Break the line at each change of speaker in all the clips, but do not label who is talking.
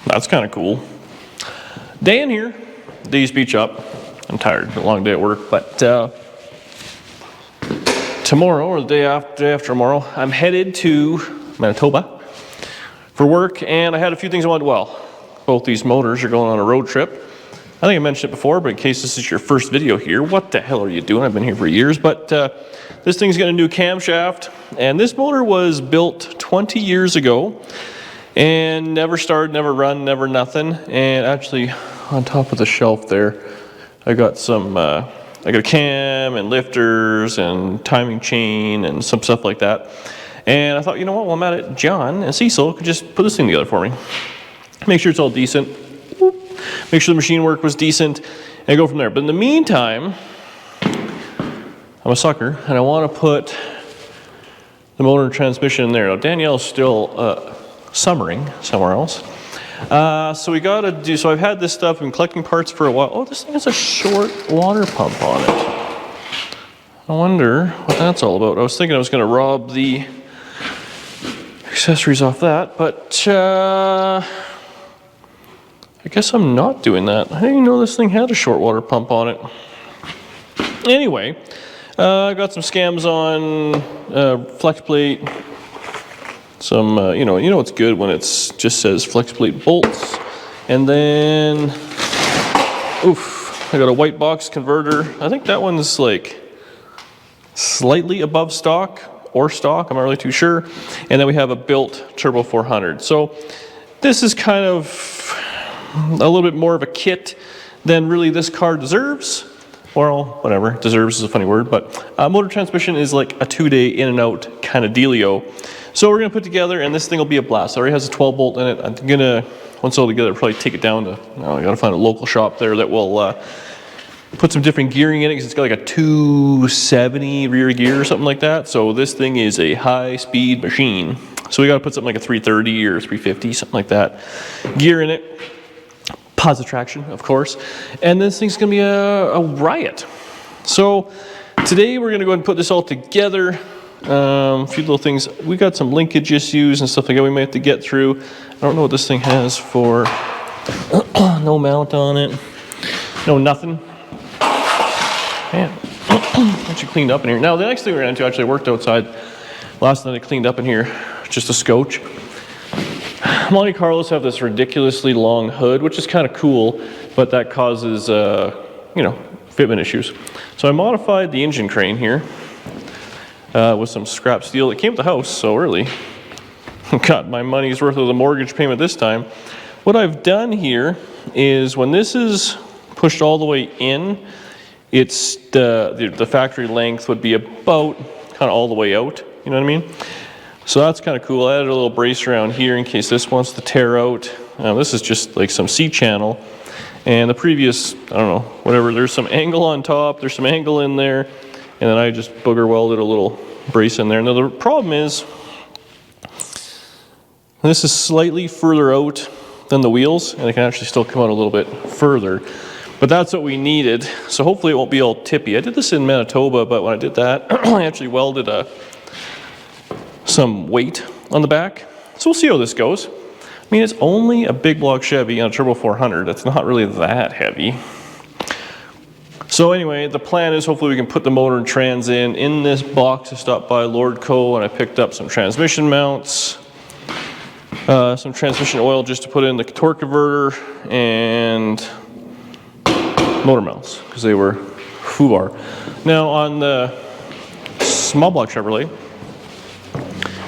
that's kind of cool. Day in here, day's beach up. I'm tired, a long day at work, but tomorrow or the day after tomorrow, I'm headed to Manitoba for work, and I had a few things I wanted. Well, both these motors are going on a road trip. I think I mentioned it before, but in case this is your first video here, what the hell are you doing? I've been here for years, but this thing's got a new camshaft, and this motor was built 20 years ago and never started, never run, never nothing. And actually, on top of the shelf there, I got some, I got a cam and lifters and timing chain and some stuff like that. And I thought, you know what, while I'm at it, John and Cecil could just put this thing together for me. Make sure it's all decent. Make sure the machine work was decent, and go from there. But in the meantime, I'm a sucker, and I want to put the motor and transmission in there. Now, Danielle's still summering somewhere else. So we got to do, so I've had this stuff, been collecting parts for a while. Oh, this thing has a short water pump on it. I wonder what that's all about. I was thinking I was going to rob the accessories off that, but I guess I'm not doing that. I didn't even know this thing had a short water pump on it. Anyway, I got some scams on flex plate. Some, you know it's good when it's just says flex plate bolts. And then, I got a white box converter. I think that one's like slightly above stock or stock. I'm not really too sure. And then we have a built Turbo 400. So this is kind of a little bit more of a kit than really this car deserves. Well, whatever, deserves is a funny word, but motor transmission is like a 2-day in and out kind of dealio. So we're gonna put together, and this thing will be a blast. It already has a 12 bolt in it. I'm gonna, once all together, probably take it down to, I gotta find a local shop there that will put some different gearing in it, because it's got like a 270 rear gear or something like that. So this thing is a high speed machine. So we gotta put something like a 330 or 350, something like that, gear in it. Positive traction, of course. And this thing's gonna be a riot. So today we're gonna go ahead and put this all together. A few little things. We got some linkage issues and stuff like that we might have to get through. I don't know what this thing has for no mount on it. No nothing. Man, actually cleaned up in here. Now the next thing we're gonna do, actually I worked outside last night. I cleaned up in here, just a scotch. Monte Carlos have this ridiculously long hood, which is kind of cool, but that causes, fitment issues. So I modified the engine crane here with some scrap steel. It came with the house, so really got my money's worth of the mortgage payment this time. What I've done here is when this is pushed all the way in, it's the factory length would be about kind of all the way out, you know what I mean? So that's kind of cool. I added a little brace around here in case this wants to tear out. This is just like some C-channel. And the previous, I don't know, whatever, there's some angle on top, there's some angle in there, and then I just booger welded a little brace in there. Now the problem is, this is slightly further out than the wheels, and it can actually still come out a little bit further. But that's what we needed, so hopefully it won't be all tippy. I did this in Manitoba, but when I did that, I actually welded some weight on the back. So we'll see how this goes. I mean, it's only a big block Chevy on a Turbo 400. That's not really that heavy. So anyway, the plan is hopefully we can put the motor and trans in this box. I stopped by Lordco and I picked up some transmission mounts, some transmission oil just to put in the torque converter, and motor mounts, because they were foobar. Now on the small block Chevrolet,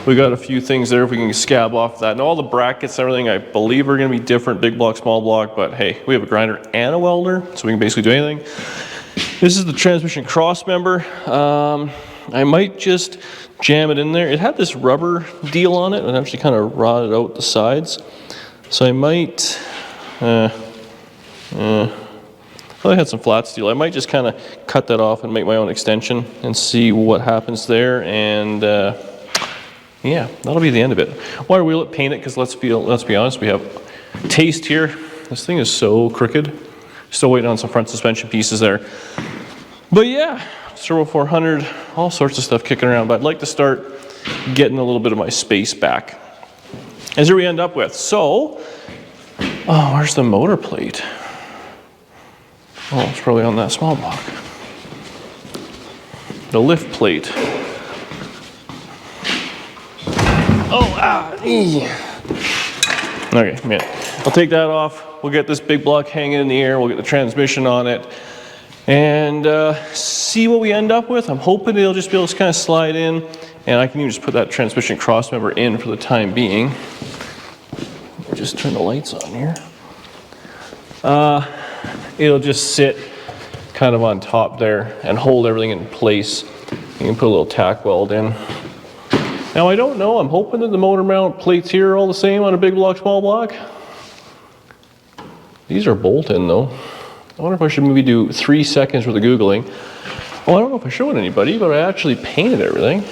we got a few things there if we can scab off that. And all the brackets and everything, I believe, are going to be different, big block, small block, but hey, we have a grinder and a welder, so we can basically do anything. This is the transmission cross member. I might just jam it in there. It had this rubber deal on it and actually kind of rotted out the sides. So I might, I had some flat steel. I might just kind of cut that off and make my own extension and see what happens there. And yeah, that'll be the end of it. Wire wheel it, paint it, because let's be honest, we have taste here. This thing is so crooked. Still waiting on some front suspension pieces there. But yeah, Turbo 400, all sorts of stuff kicking around. But I'd like to start getting a little bit of my space back. As here we end up with. So Oh, where's the motor plate? Oh, it's probably on that small block. The lift plate. Oh, ah, okay, man. I'll take that off. We'll get this big block hanging in the air. We'll get the transmission on it. And see what we end up with. I'm hoping it'll just be able to kind of slide in. And I can even just put that transmission cross member in for the time being. Just turn the lights on here. It'll just sit kind of on top there and hold everything in place. You can put a little tack weld in. Now I don't know, I'm hoping that the motor mount plates here are all the same on a big block, small block. These are bolt-in though. I wonder if I should maybe do 3 seconds worth of Googling. Oh, I don't know if I showed anybody, but I actually painted everything.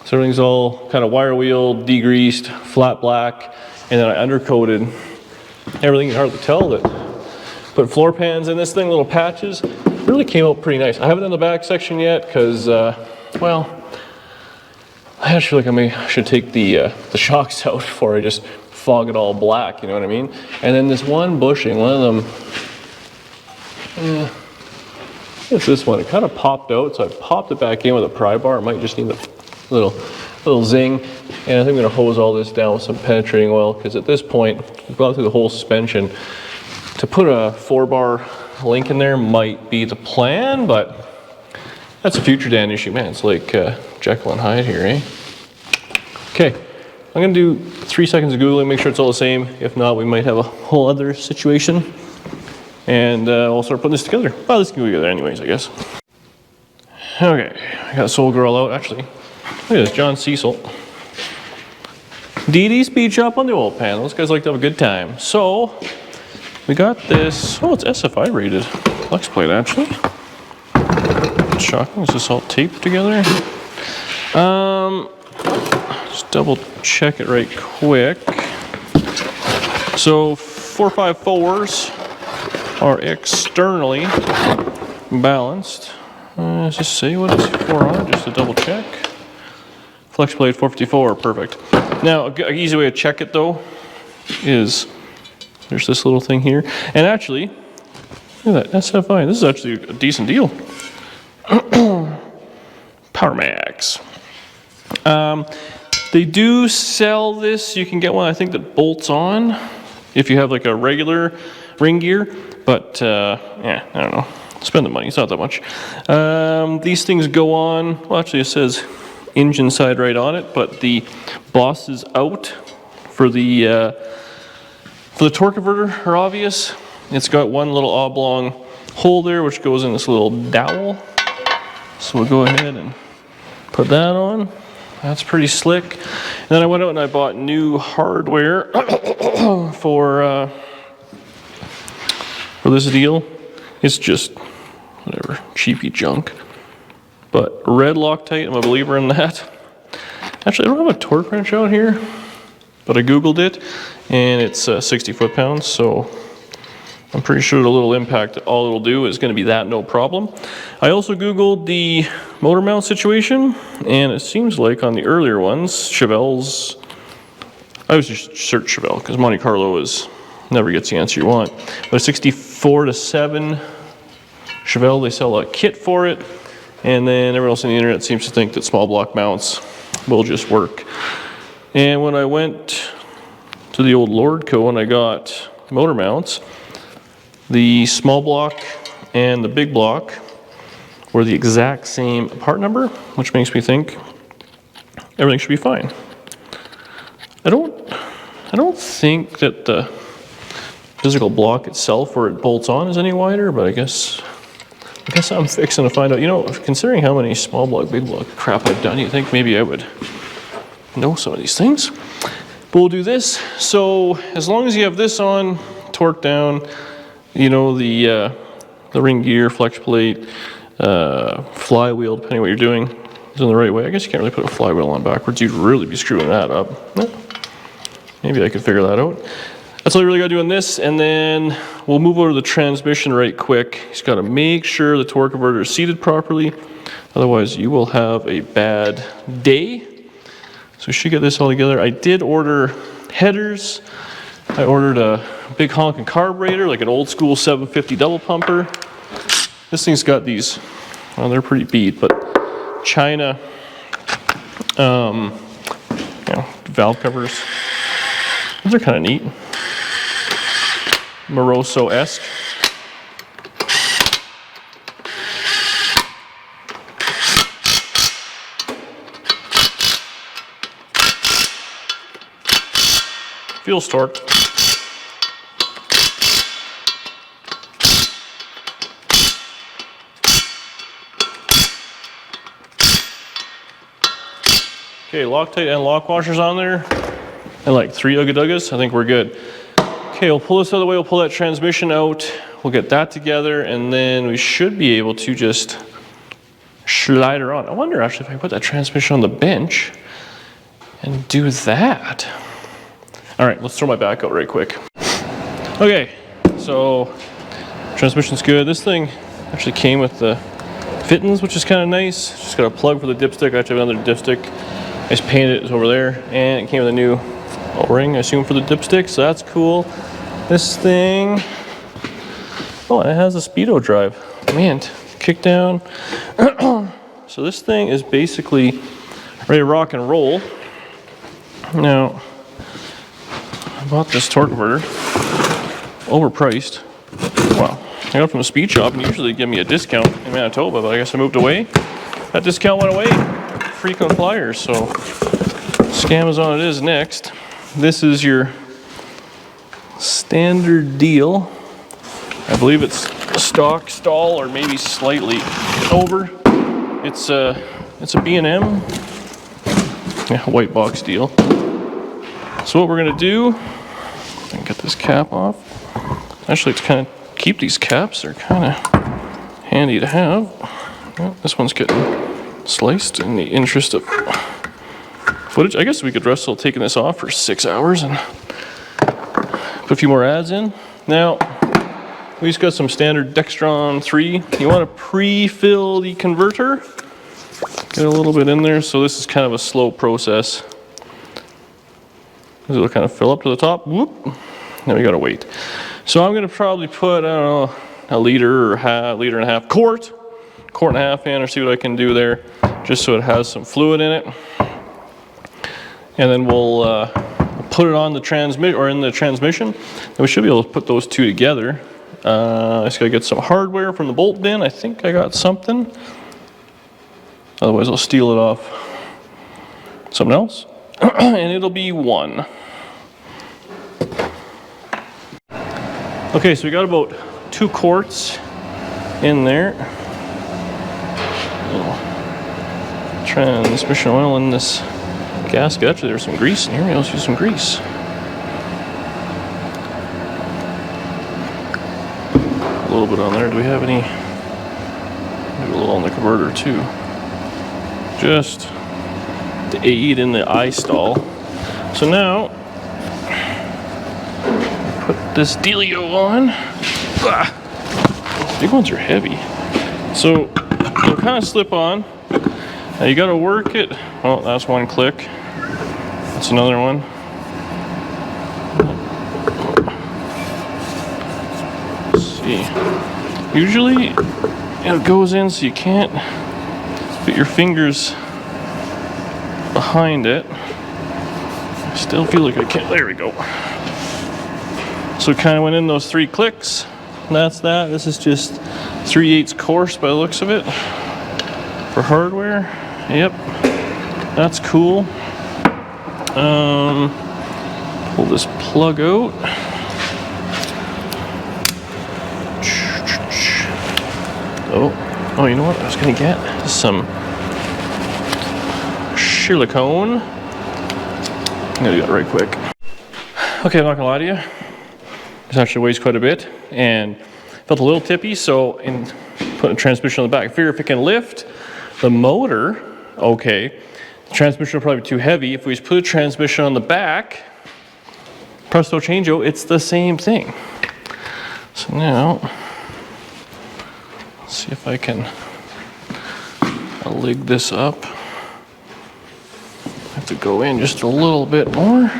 So everything's all kind of wire wheeled, degreased, flat black, and then I undercoated everything. You can hardly tell that. Put floor pans in this thing, little patches. Really came out pretty nice. I haven't done the back section yet because, well, I actually feel like I should take the shocks out before I just fog it all black, you know what I mean? And then this one bushing, one of them, it's this one. It kind of popped out, so I popped it back in with a pry bar. It might just need a little zing. And I think I'm going to hose all this down with some penetrating oil because at this point, we've gone through the whole suspension. To put a 4-bar link in there might be the plan, but that's a future Dan issue. Man, it's like Jekyll and Hyde here, eh? Okay, I'm going to do 3 seconds of Googling, make sure it's all the same. If not, we might have a whole other situation. And we'll start putting this together. Well, this can go together anyways, I guess. Okay, I got Soul Girl out. Actually, look at this, John Cecil. DD Speed Shop on the oil pan. Those guys like to have a good time. So, we got this, oh, it's SFI rated flex plate actually. Shocking, is this all taped together? Just double check it right quick. So 454s are externally balanced. Does this say what it's for on it, just to double check? Flex plate 454, perfect. Now, an easy way to check it though is there's this little thing here. And actually, look at that, SFI, this is actually a decent deal. Power Max. They do sell this, you can get one I think that bolts on if you have like a regular ring gear, but yeah, I don't know. Spend the money, it's not that much. These things go on, well actually it says engine side right on it, but the boss is out for the torque converter are obvious. It's got one little oblong hole there which goes in this little dowel. So we'll go ahead and put that on. That's pretty slick. And then I went out and I bought new hardware for this deal. It's just whatever, cheapy junk. But red Loctite, I'm a believer in that. Actually, I don't have a torque wrench out here, but I Googled it, and it's 60 foot-pounds, so I'm pretty sure the little impact, all it'll do is going to be that, no problem. I also Googled the motor mount situation, and it seems like on the earlier ones, Chevelle's, I was just search Chevelle, because Monte Carlo never gets the answer you want. But 64 to 7 Chevelle, they sell a kit for it, and then everyone else on the internet seems to think that small block mounts will just work. And when I went to the old Lordco and I got motor mounts, the small block and the big block were the exact same part number, which makes me think everything should be fine. I don't think that the physical block itself where it bolts on is any wider, but I guess I'm fixing to find out. You know, considering how many small block, big block crap I've done, you think maybe I would know some of these things. But we'll do this. So as long as you have this on, torque down, you know, the ring gear, flex plate, flywheel, depending what you're doing, is in the right way. I guess you can't really put a flywheel on backwards. You'd really be screwing that up. Maybe I could figure that out. That's all you really got to do on this, and then we'll move over to the transmission right quick. You just got to make sure the torque converter is seated properly. Otherwise, you will have a bad day. So we should get this all together. I did order headers. I ordered a big honking carburetor, like an old school 750 double pumper. This thing's got these, well, they're pretty beat, but China, valve covers. Those are kind of neat. Moroso-esque. Feels torqued. Okay, Loctite and lock washers on there, and like 3 Ugga-Duggas. I think we're good. Okay, we'll pull this out of the way, we'll pull that transmission out, we'll get that together, and then we should be able to just slide her on. I wonder actually if I can put that transmission on the bench and do that. All right, let's throw my back out right quick. Okay, so transmission's good. This thing actually came with the fittings, which is kind of nice. Just got a plug for the dipstick. I actually have another dipstick. I just painted it, it's over there, and it came with a new O-ring, I assume, for the dipstick, so that's cool. This thing, oh, it has a speedo drive. Man, kick down. So this thing is basically ready to rock and roll. Now, I bought this torque converter, overpriced. Wow, I got it from the speed shop, and usually they give me a discount in Manitoba, but I guess I moved away. That discount went away. Frequent flyers, so Scamazon it is next. This is your standard deal. I believe it's stock stall or maybe slightly over. It's a B&M, yeah, white box deal. So what we're gonna do, I can get this cap off. Actually, to kind of keep these caps, they're kind of handy to have. Well, this one's getting sliced in the interest of footage. I guess we could wrestle taking this off for 6 hours and put a few more ads in. Now, we just got some standard Dextron 3. You want to pre-fill the converter. Get a little bit in there, so this is kind of a slow process. It'll kind of fill up to the top. Whoop. Now we gotta wait. So I'm gonna probably put, I don't know, a liter or liter and a half, quart and a half in, or see what I can do there, just so it has some fluid in it. And then we'll put it on the transmit or in the transmission, and we should be able to put those two together. I just gotta get some hardware from the bolt bin. I think I got something. Otherwise, I'll steal it off something else, and it'll be one. Okay, so we got about 2 quarts in there. Transmission oil in this gasket. Actually, there's some grease in here. Maybe I'll use some grease. A little bit on there. Do we have any? Maybe a little on the converter too. Just to aid in the eye stall. So now, put this dealio on. Big ones are heavy. So they'll kind of slip on. Now you gotta work it. Oh, that's one click. That's another one. Let's see. Usually it goes in so you can't put your fingers behind it. I still feel like I can't. There we go. So it kind of went in those 3 clicks. And that's that. This is just 3/8 coarse by the looks of it. For hardware. Yep. That's cool. Pull this plug out. Oh, you know what I was gonna get? Some silicone. I'm gonna do that right quick. Okay, I'm not gonna lie to you. This actually weighs quite a bit and felt a little tippy, so in putting a transmission on the back, I figure if it can lift the motor, okay. The transmission will probably be too heavy. If we just put a transmission on the back, presto changeo, it's the same thing. So now, let's see if I can lig this up. I have to go in just a little bit more.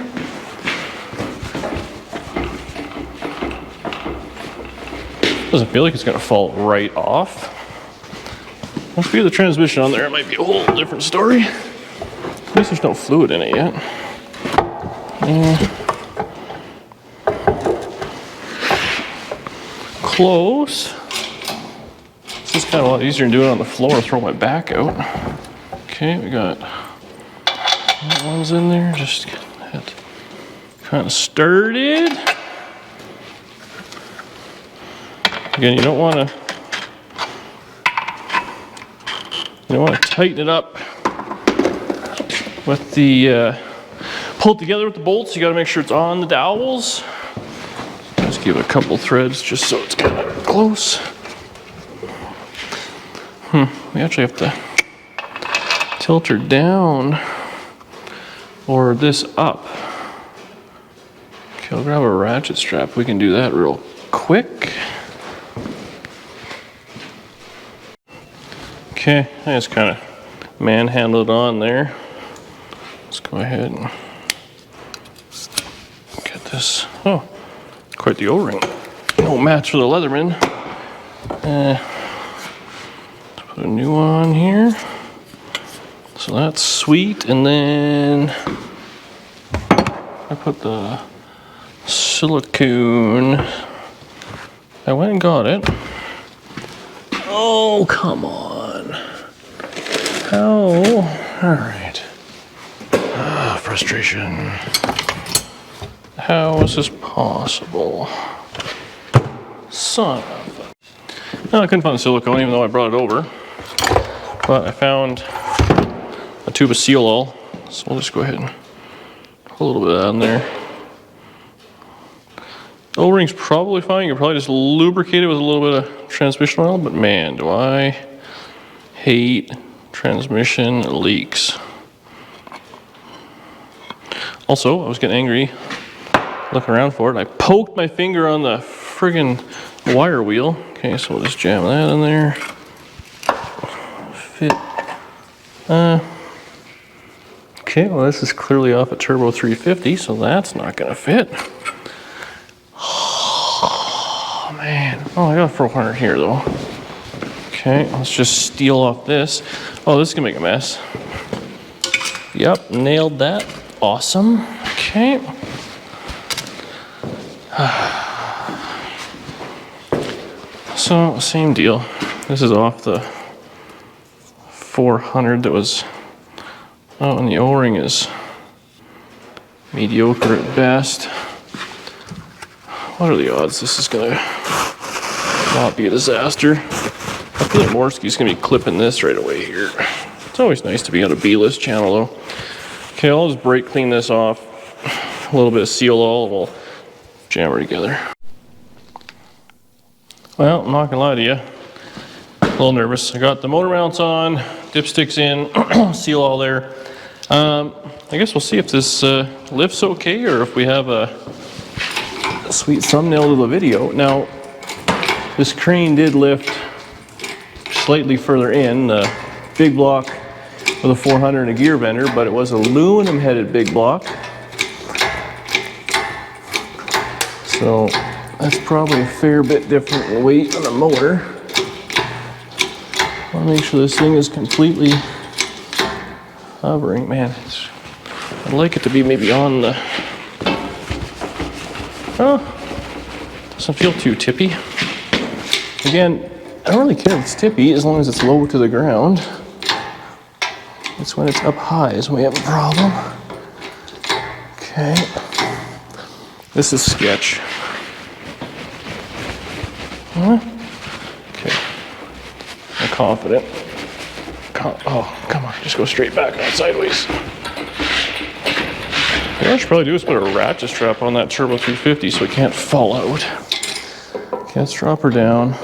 Doesn't feel like it's gonna fall right off. Once we get the transmission on there, it might be a whole different story. At least there's no fluid in it yet. Close. This is kind of a lot easier than doing it on the floor, throw my back out. Okay, we got that one's in there, just get that kind of started. Again, you don't want to tighten it up with the pull it together with the bolts. You got to make sure it's on the dowels. Just give it a couple threads just so it's kind of close. We actually have to tilt her down or this up. Okay, I'll grab a ratchet strap. We can do that real quick. Okay, I just kind of manhandle it on there. Let's go ahead and get this. Oh, quite the O-ring. No match for the Leatherman. Put a new one here. So that's sweet. And then I put the silicone. I went and got it. Oh, come on. How? All right. Frustration. How is this possible? Son of a... No, I couldn't find the silicone even though I brought it over. But I found a tube of seal oil. So we'll just go ahead and put a little bit of that in there. The O-ring's probably fine. You can probably just lubricate it with a little bit of transmission oil. But man, do I hate transmission leaks. Also, I was getting angry looking around for it. I poked my finger on the friggin' wire wheel. Okay, so we'll just jam that in there. Fit. Okay, well this is clearly off a turbo 350, so that's not gonna fit. Oh man. Oh, I got a 400 here though. Okay, let's just steal off this. Oh, this is gonna make a mess. Yep, nailed that. Awesome. Okay. So, same deal. This is off the 400 that was, oh, and the O-ring is mediocre at best. What are the odds this is gonna not be a disaster? I feel like Morski's gonna be clipping this right away here. It's always nice to be on a B-list channel though. Okay, I'll just brake clean this off. A little bit of seal oil and we'll jam her together. Well, I'm not gonna lie to you. A little nervous. I got the motor mounts on, dipsticks in, seal all there. I guess we'll see if this lifts okay or if we have a sweet thumbnail to the video. Now, this crane did lift slightly further in, the big block with a 400 and a gear bender, but it was aluminum headed big block. So that's probably a fair bit different in weight on the motor. I want to make sure this thing is completely hovering. Man, I'd like it to be maybe on the... Oh, doesn't feel too tippy. Again, I don't really care if it's tippy as long as it's low to the ground. It's when it's up high is when we have a problem. Okay. This is sketch. Huh? Okay. I'm confident. Oh, come on. Just go straight back, not sideways. What I should probably do is put a ratchet strap on that turbo 350 so it can't fall out. Okay, let's drop her down.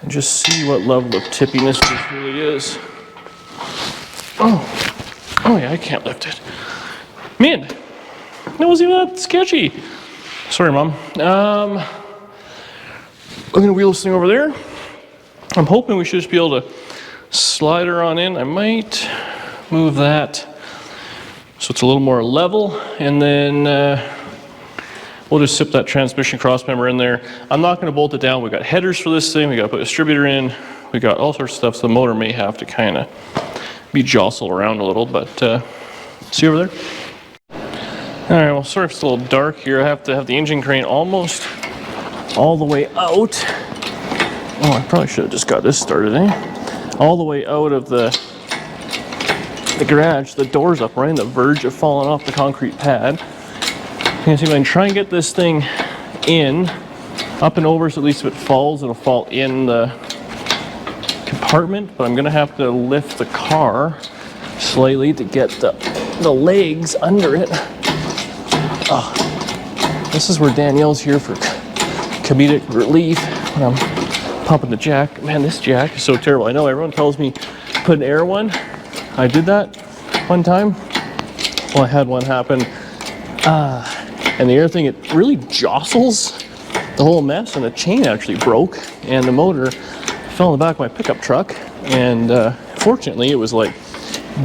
And just see what level of tippiness this really is. Oh yeah, I can't lift it. Man, that wasn't even that sketchy. Sorry, Mom. I'm gonna wheel this thing over there. I'm hoping we should just be able to slide her on in. I might move that so it's a little more level, and then we'll just zip that transmission crossmember in there. I'm not going to bolt it down. We got headers for this thing. We got to put a distributor in. We got all sorts of stuff. So the motor may have to kind of be jostled around a little. But see over there. All right. Well, sorry if it's a little dark here. I have to have the engine crane almost all the way out. Oh, I probably should have just got this started, eh? All the way out of the garage. The door's up right on the verge of falling off the concrete pad. You can see if I can try and get this thing in, up and over, so at least if it falls, it'll fall in the compartment, but I'm gonna have to lift the car slightly to get the legs under it. Oh, this is where Danielle's here for comedic relief when I'm pumping the jack. Man, this jack is so terrible. I know everyone tells me put an air one. I did that one time. Well, I had one happen. And the air thing, it really jostles the whole mess, and the chain actually broke, and the motor fell in the back of my pickup truck, and fortunately it was like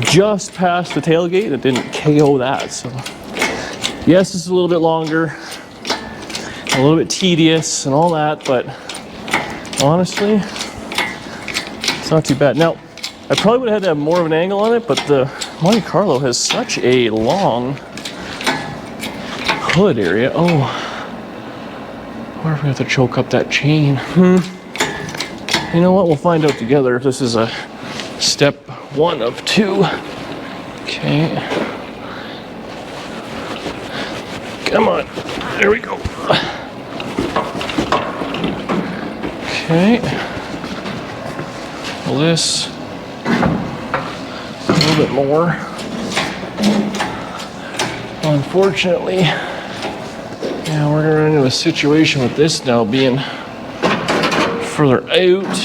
just past the tailgate. It didn't KO that. So yes, this is a little bit longer, a little bit tedious and all that, but honestly, it's not too bad. Now, I probably would have had to have more of an angle on it, but the Monte Carlo has such a long hood area. Oh, I wonder if we have to choke up that chain. You know what? We'll find out together if this is a step 1 of 2. Okay. Come on. There we go. Okay. Well, this a little bit more. Unfortunately, yeah, we're gonna run into a situation with this now being further out.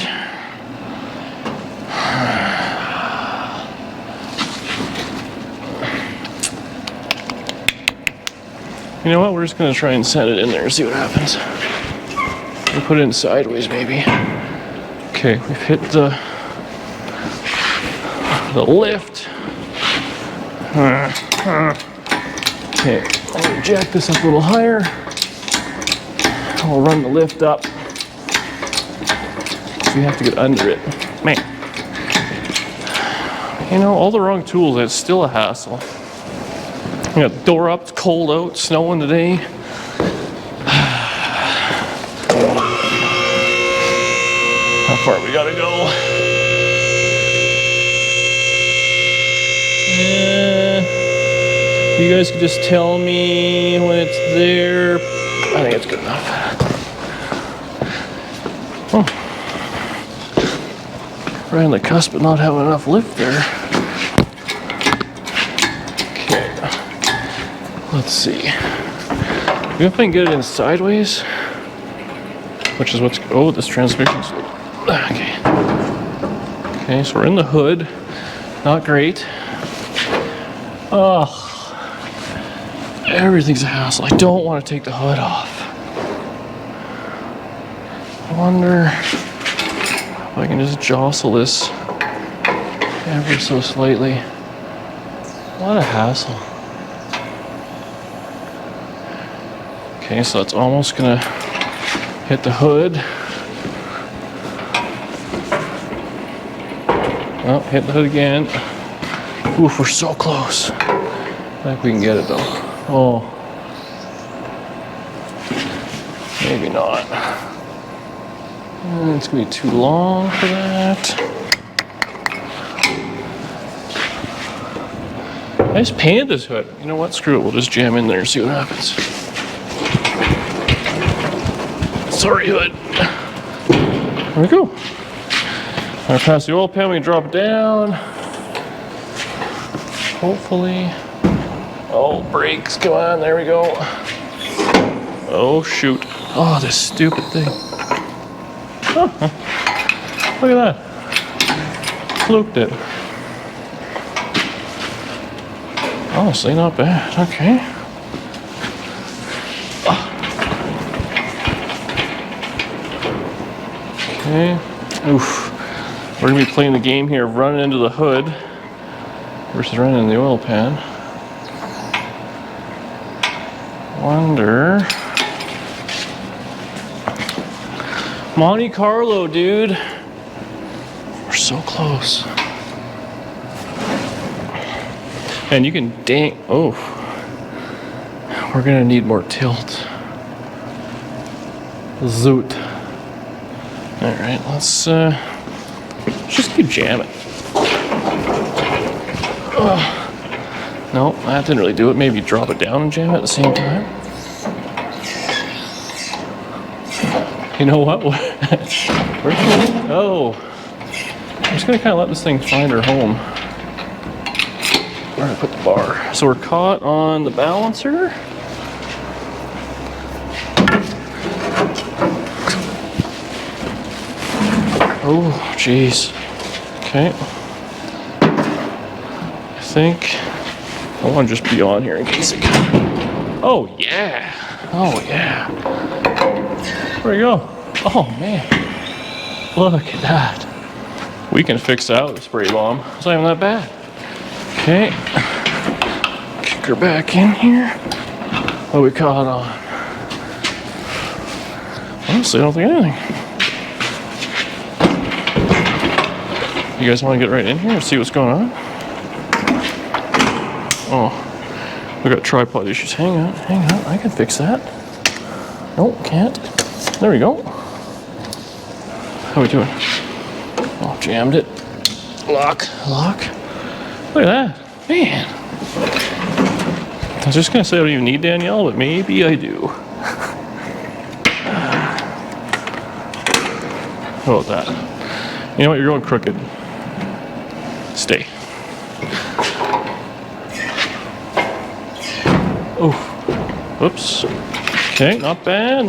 You know what? We're just gonna try and set it in there and see what happens. We'll put it in sideways, maybe. Okay, we've hit the lift. Okay, I'll jack this up a little higher. We'll run the lift up. So we have to get under it. Man. You know, all the wrong tools, it's still a hassle. We got the door up, it's cold out, snowing today. How far we gotta go? You guys can just tell me when it's there. I think it's good enough. Oh. Right on the cusp of not having enough lift there. Okay. Let's see. Maybe if I can get it in sideways, which is what's, oh, this transmission's, okay. Okay, so we're in the hood. Not great. Oh. Everything's a hassle. I don't want to take the hood off. I wonder if I can just jostle this ever so slightly. What a hassle. Okay, so it's almost gonna hit the hood. Oh, hit the hood again. Oof, we're so close. I think we can get it though. Oh, maybe not. It's gonna be too long for that. I just painted this hood. You know what? Screw it. We'll just jam in there and see what happens. Sorry, hood. There we go. I'm gonna pass the oil pan. We can drop it down. Hopefully. Oh, brakes, come on, there we go. Oh, shoot. Oh, this stupid thing. Oh, look at that. Fluked it. Honestly, not bad. Okay. Okay. Oof. We're gonna be playing the game here of running into the hood versus running in the oil pan. Wonder. Monte Carlo, dude. We're so close. And you can oh. We're gonna need more tilt. Zoot. Alright, let's just keep jamming. No, that didn't really do it. Maybe drop it down and jam it at the same time. You know what? Oh. I'm just gonna kind of let this thing find her home. Where do I put the bar? So we're caught on the balancer. Oh, jeez. Okay. I think I want to just be on here in case it can. Oh, yeah. Oh, yeah. Where'd it go? Oh, man. Look at that. We can fix that with a spray bomb. It's not even that bad. Okay. Kick her back in here. What we caught on? Honestly, I don't think anything. You guys want to get right in here and see what's going on? Oh, we got tripod issues. Hang on, I can fix that. Nope, can't. There we go. How are we doing? Oh, jammed it. Lock. Look at that. Man. I was just going to say I don't even need Danielle, but maybe I do. How about that? You know what? You're going crooked. Stay. Oh, whoops. Okay, not bad.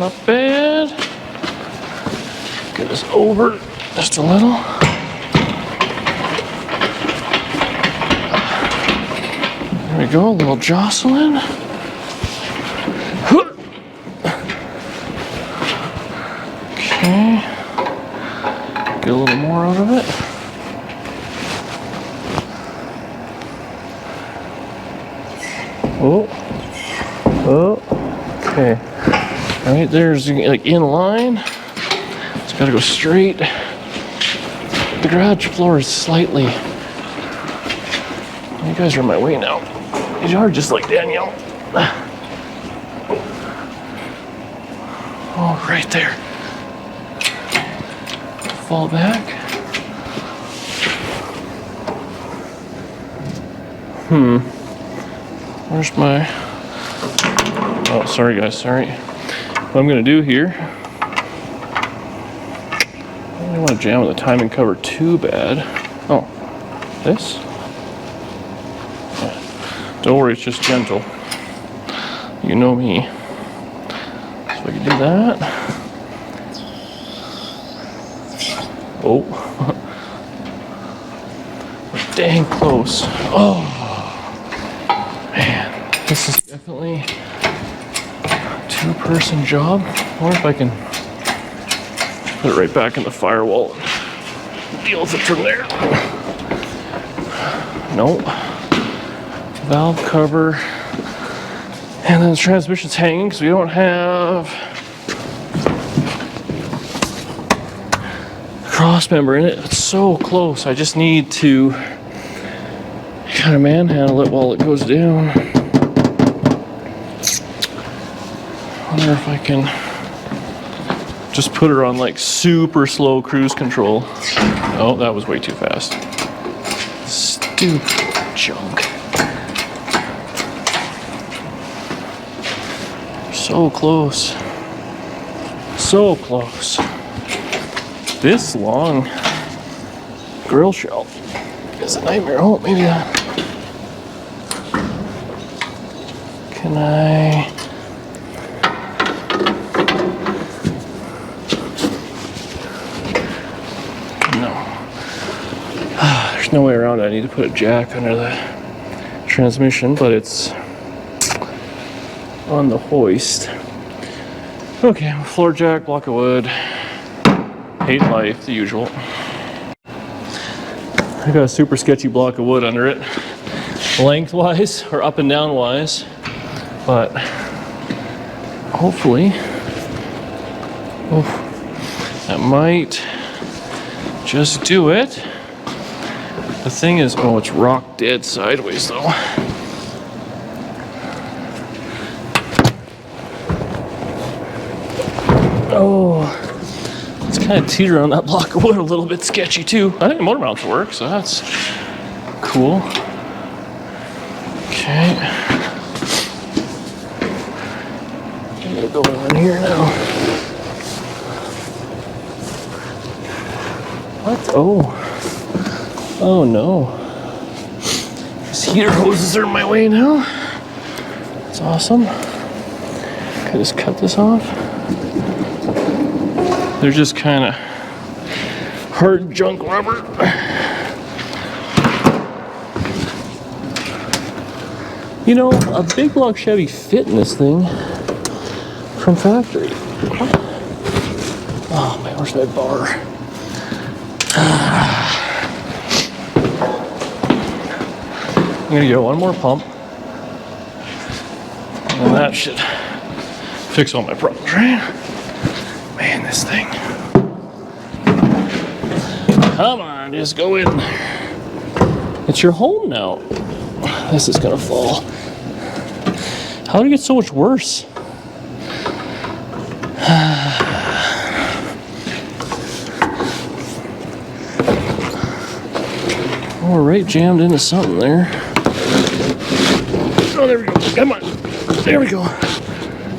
Get this over just a little. There we go, a little jostling. Okay. Get a little more out of it. Oh, okay. Right there's like in line. It's got to go straight. The garage floor is slightly. You guys are in my way now. You are just like Danielle. Oh, right there. Fall back. Where's my... Oh, sorry guys, sorry. What I'm gonna do here, I don't really want to jam with the timing cover too bad. Oh, this? Yeah. Don't worry, it's just gentle. You know me. So I can do that. Oh. We're dang close. Oh. This is definitely a two-person job. I wonder if I can put it right back in the firewall and deal with it from there. Nope. Valve cover. And then the transmission's hanging because we don't have a cross member in it. It's so close. I just need to kind of manhandle it while it goes down. I wonder if I can just put her on like super slow cruise control. Oh, that was way too fast. Stupid junk. So close. So close. This long grill shell is a nightmare. Oh, maybe that. Can I... There's no way around it. I need to put a jack under the transmission, but it's on the hoist. Okay, floor jack, block of wood, hate life, the usual. I got a super sketchy block of wood under it, lengthwise or up and down wise, but hopefully, oh, that might just do it. The thing is, oh, it's rock dead sideways though. Oh, it's kind of teetering on that block of wood a little bit sketchy too. I think the motor mounts work, so that's cool. Okay. I'm gonna go in here now. What? Oh. Oh no. These heater hoses are in my way now. That's awesome. Can I just cut this off? They're just kind of hard junk rubber. You know, a big block Chevy fit in this thing from factory. Oh man, where's my bar? I'm gonna get one more pump, and that should fix all my problems, right? Man, this thing. Come on, just go in. It's your home now. This is gonna fall. How did it get so much worse? Oh, we're right jammed into something there. Oh, there we go. Come on. There we go.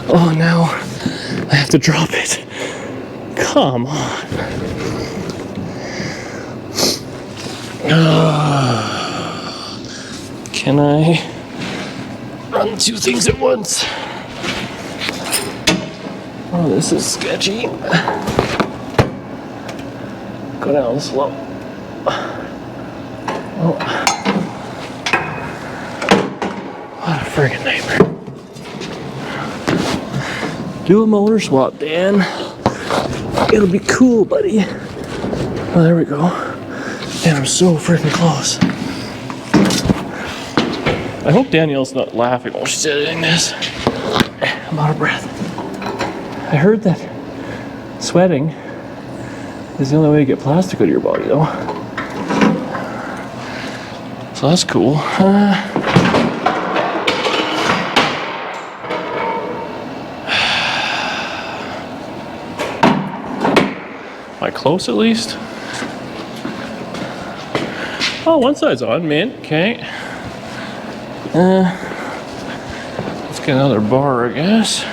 Oh, now I have to drop it. Come on. Can I run two things at once? Oh, this is sketchy. Go down slow. Oh. What a friggin' nightmare. Do a motor swap, Dan. It'll be cool, buddy. Oh, there we go. Man, I'm so freaking close. I hope Danielle's not laughing while she's editing this. I'm out of breath. I heard that sweating is the only way to get plastic out of your body, though. So that's cool. Am I close at least? Oh, one side's on, mint. Okay. Let's get another bar, I guess.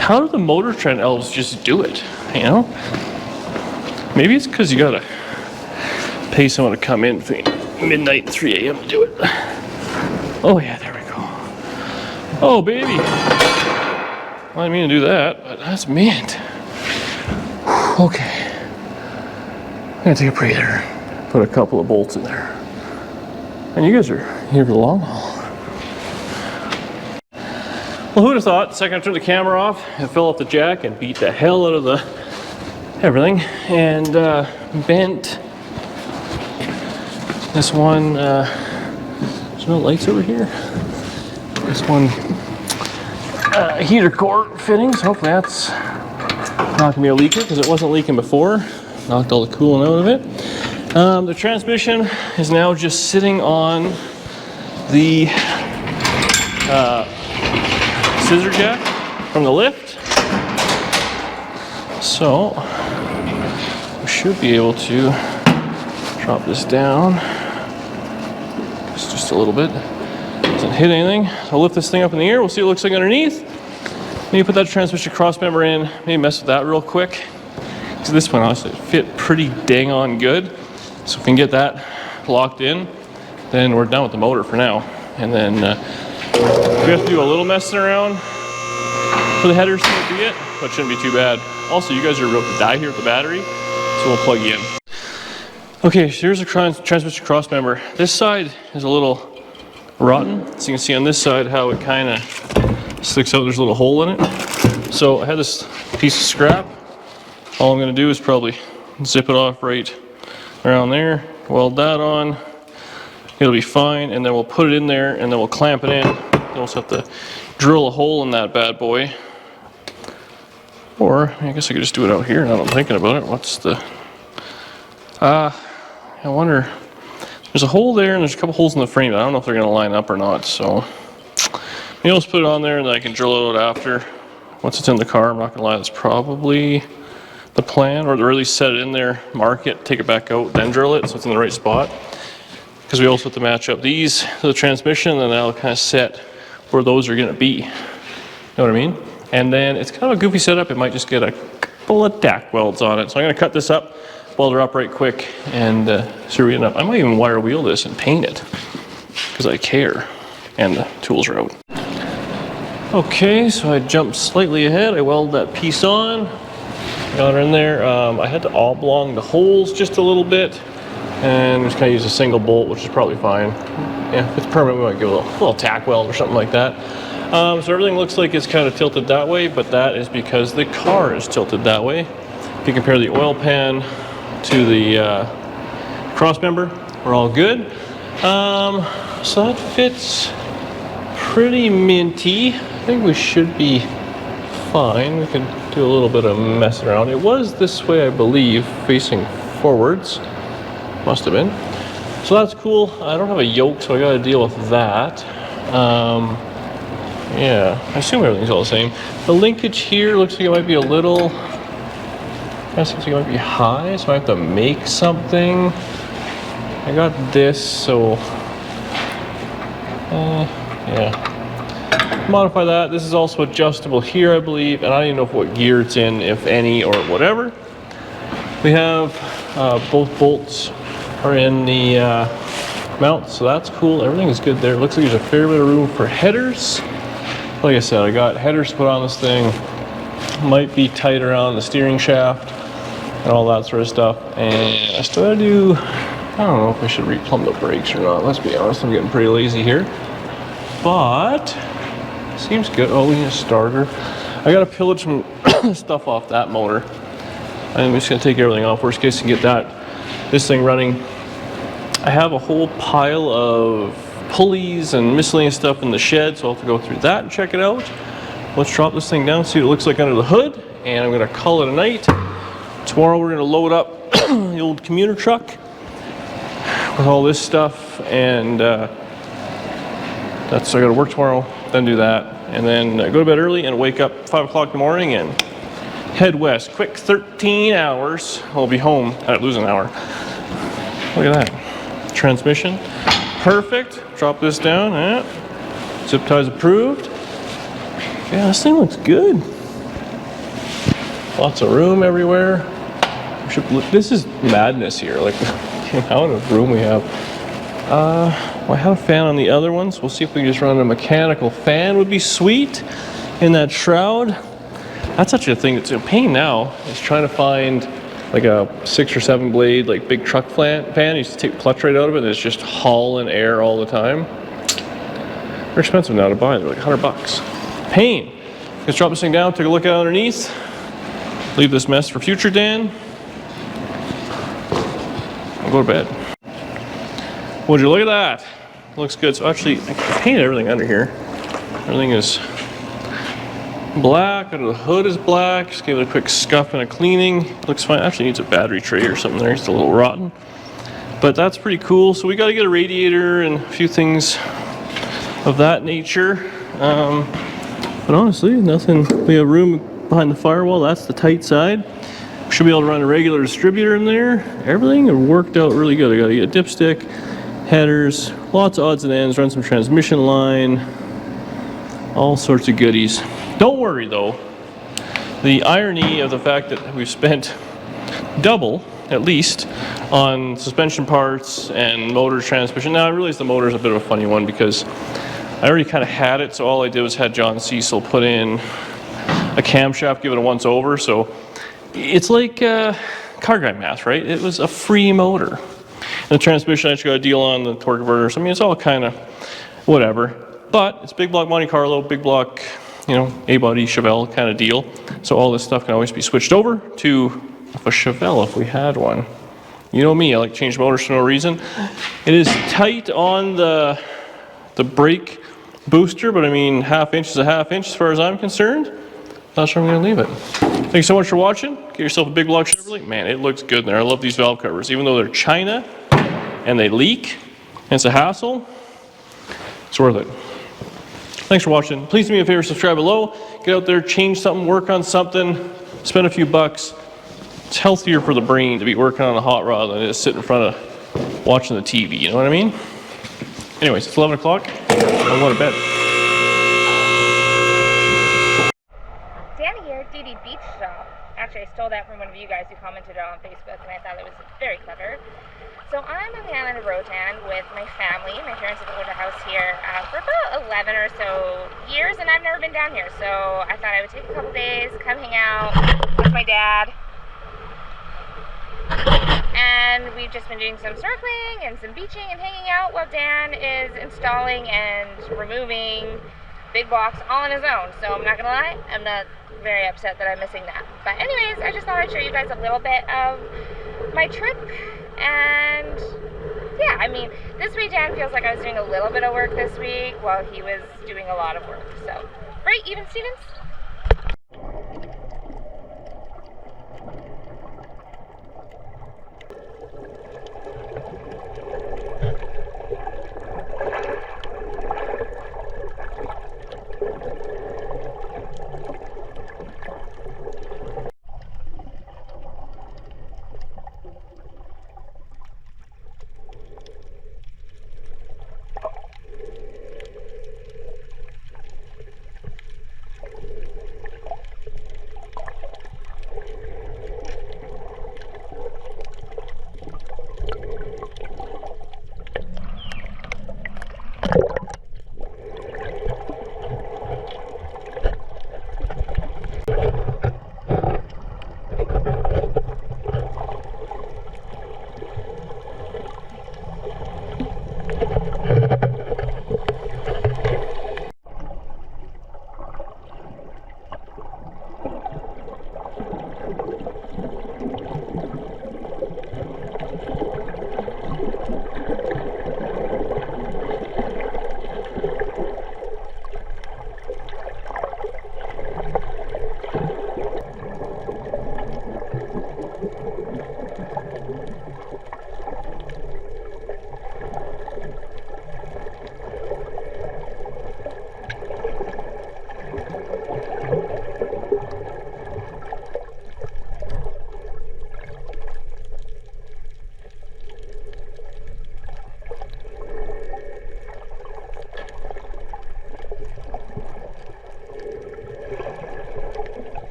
How do the Motor Trend elves just do it? You know? Maybe it's because you gotta pay someone to come in between midnight and 3 a.m. to do it. Oh yeah, there we go. Oh baby. I didn't mean to do that, but that's mint. Okay. I'm gonna take a breather. Put a couple of bolts in there. And you guys are here for the long haul. Well, who'd have thought? The second I turned the camera off, it fell off the jack and beat the hell out of the everything, and bent this one. There's no lights over here. This one heater core fitting. So hopefully that's not gonna be a leaker because it wasn't leaking before. Knocked all the coolant out of it. The transmission is now just sitting on the scissor jack from the lift. So we should be able to drop this down just a little bit. Doesn't hit anything. I'll lift this thing up in the air. We'll see what it looks like underneath. Maybe put that transmission cross member in. Maybe mess with that real quick. So this one honestly fit pretty dang on good. So if we can get that locked in, then we're done with the motor for now. And then we have to do a little messing around for the headers to get, but it shouldn't be too bad. Also, you guys are about to die here with the battery, so we'll plug you in. Okay, so here's a transmission cross member. This side is a little rotten. So you can see on this side how it kind of sticks out. There's a little hole in it. So I had this piece of scrap. All I'm gonna do is probably zip it off right around there, weld that on, it'll be fine, and then we'll put it in there, and then we'll clamp it in. You also have to drill a hole in that bad boy. Or, I guess I could just do it out here now that I'm thinking about it. What's the... I wonder... There's a hole there, and there's a couple holes in the frame. I don't know if they're going to line up or not, so... Maybe I'll just put it on there, and then I can drill it out after. Once it's in the car, I'm not going to lie, that's probably the plan. Or really set it in there, mark it, take it back out, then drill it, so it's in the right spot. Because we also have to match up these to the transmission, and that'll kind of set where those are going to be. You know what I mean? And then it's kind of a goofy setup. It might just get a couple of tack welds on it. So I'm going to cut this up, weld her up right quick, and see where we end up. I might even wire wheel this and paint it because I care. And the tools are out. Okay, so I jumped slightly ahead. I welded that piece on. Got her in there. I had to oblong the holes just a little bit. And just kind of use a single bolt, which is probably fine. Yeah, if it's permanent, we might give it a little tack weld or something like that. So everything looks like it's kind of tilted that way, but that is because the car is tilted that way. If you compare the oil pan to the cross member, we're all good. So that fits pretty minty. I think we should be fine. We can do a little bit of messing around. It was this way, I believe, facing forwards. Must have been. So that's cool. I don't have a yoke, so I got to deal with that. Yeah, I assume everything's all the same. The linkage here looks like it might be a little, looks like it might be high, so I have to make something. I got this, so yeah. Modify that. This is also adjustable here, I believe, and I don't even know what gear it's in, if any, or whatever. We have both bolts are in the mount, so that's cool. Everything is good there. It looks like there's a fair bit of room for headers. Like I said, I got headers to put on this thing. Might be tight around the steering shaft and all that sort of stuff. And I still gotta do, I don't know if I should replumb the brakes or not. Let's be honest, I'm getting pretty lazy here. But, seems good. Oh, we need a starter. I gotta pillage some stuff off that motor. I'm just gonna take everything off. Worst case, to get this thing running. I have a whole pile of pulleys and miscellaneous stuff in the shed, so I'll have to go through that and check it out. Let's drop this thing down, see what it looks like under the hood, and I'm gonna call it a night. Tomorrow we're gonna load up the old commuter truck with all this stuff, and I gotta work tomorrow, then do that, and then go to bed early and wake up 5 o'clock in the morning and head west. Quick 13 hours. I'll be home. I'd lose an hour. Look at that. Transmission. Perfect. Drop this down. Yeah. Zip ties approved. Yeah, this thing looks good. Lots of room everywhere. This is madness here. Like the amount of room we have. I have a fan on the other ones. We'll see if we can just run a mechanical fan. Would be sweet in that shroud. That's such a thing that's a pain now, is trying to find like a 6 or 7 blade, like big truck fan. You used to take the clutch right out of it, and it's just hauling air all the time. They're expensive now to buy, they're like $100. Pain. Let's drop this thing down, take a look at underneath. Leave this mess for future Dan. I'll go to bed. Would you look at that? Looks good. So actually, I painted everything under here. Everything is black, under the hood is black. Just gave it a quick scuff and a cleaning. Looks fine. Actually needs a battery tray or something there. It's a little rotten. But that's pretty cool. So we got to get a radiator and a few things of that nature. But honestly, nothing. We have room behind the firewall. That's the tight side. We should be able to run a regular distributor in there. Everything worked out really good. I got to get a dipstick, headers, lots of odds and ends, run some transmission line, all sorts of goodies. Don't worry though, the irony of the fact that we've spent double, at least, on suspension parts and motor transmission. Now I realize the motor is a bit of a funny one because I already kind of had it, so all I did was had John Cecil put in a camshaft, give it a once over, so it's like car guy math, right? It was a free motor. And the transmission, I just got a deal on the torque converters. I mean, it's all kind of whatever. But it's big block Monte Carlo, big block, you know, A-body Chevelle kind of deal. So all this stuff can always be switched over to a Chevelle if we had one. You know me, I like to change motors for no reason. It is tight on the brake booster, but I mean, half inch is a half inch as far as I'm concerned. Not sure I'm gonna leave it. Thanks so much for watching. Get yourself a big block Chevrolet. Man, it looks good in there. I love these valve covers. Even though they're China and they leak, and it's a hassle, it's worth it. Thanks for watching. Please do me a favor, subscribe below. Get out there, change something, work on something, spend a few bucks. It's healthier for the brain to be working on a hot rod than it is sitting in front of watching the TV, you know what I mean? Anyways, it's 11 o'clock. I'm going to bed.
Danny here, DD Beach Shop. Actually, I stole that from one of you guys who commented on Facebook, and I thought it was very clever. So I'm on the island of Rotan with my family. My parents have owned a house here for about 11 or so years, and I've never been down here. So I thought I would take a couple days, come hang out with my dad. And we've just been doing some snorkeling and some beaching and hanging out while Dan is installing and removing big blocks all on his own. So I'm not gonna lie, I'm not very upset that I'm missing that. But anyways, I just thought I'd show you guys a little bit of my trip. And yeah, I mean, this week Dan feels like I was doing a little bit of work this week while he was doing a lot of work. So, right, even Stevens?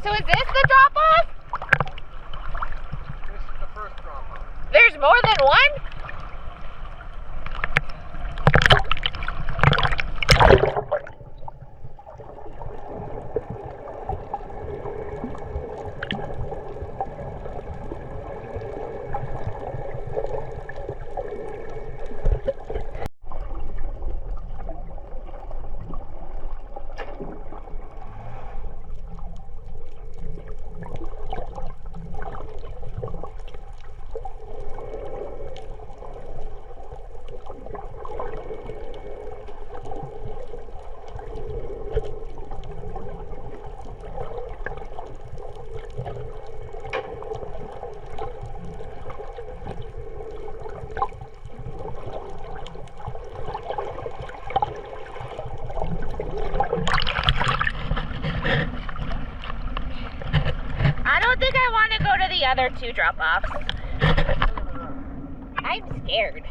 So is this the drop-off?
This is the first drop-off.
There's more than one? The other two drop-offs. I'm scared.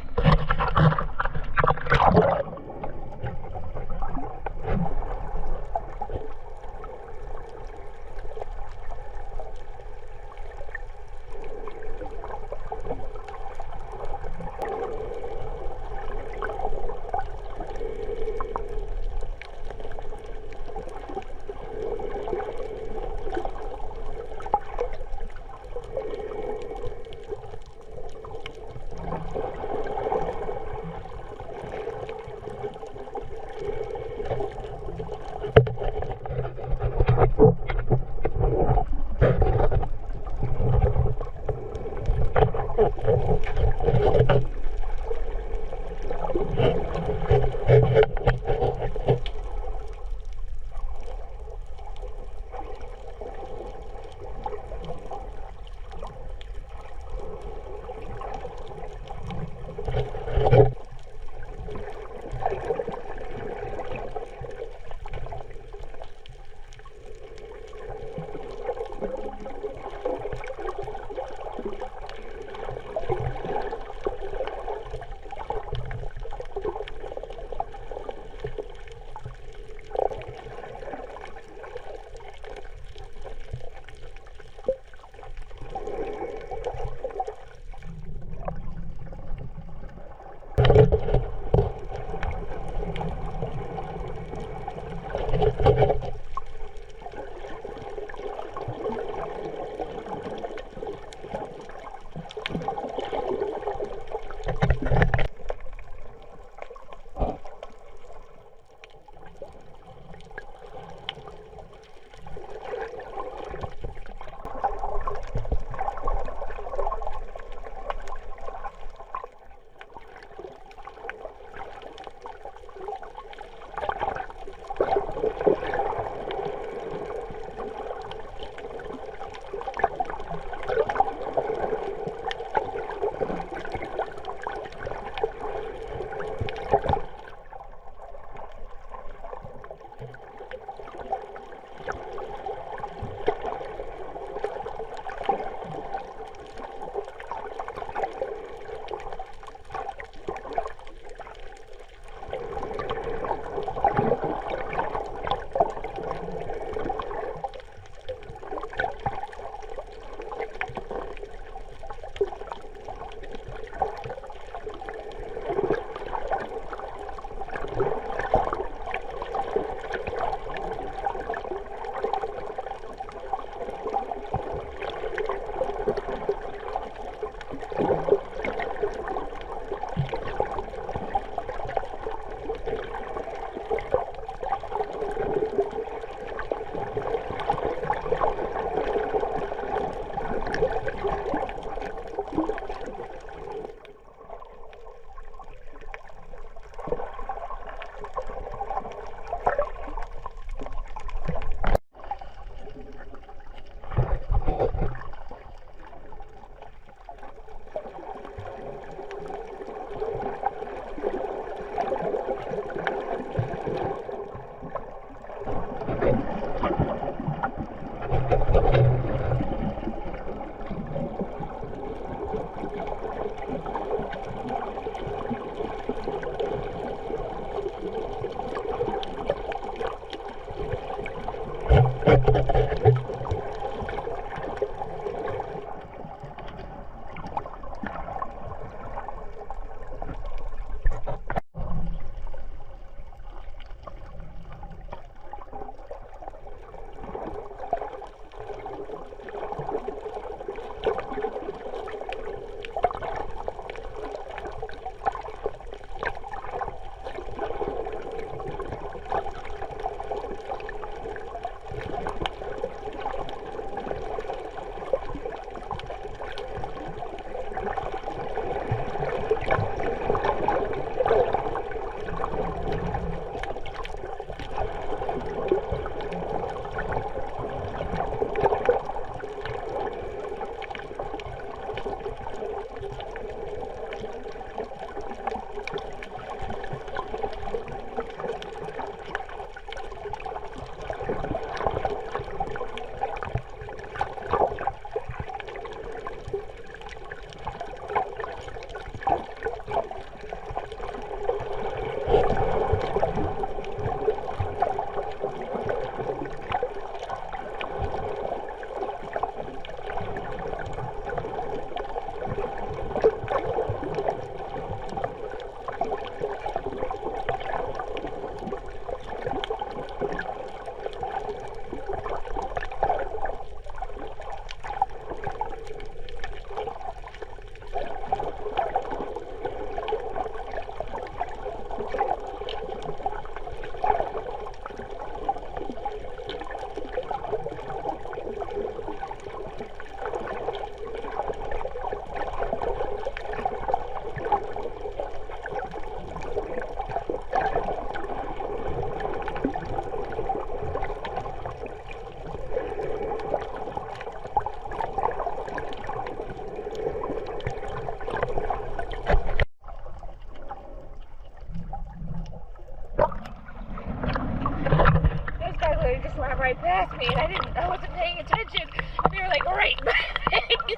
right past me, and I wasn't paying attention. They were like right in my face.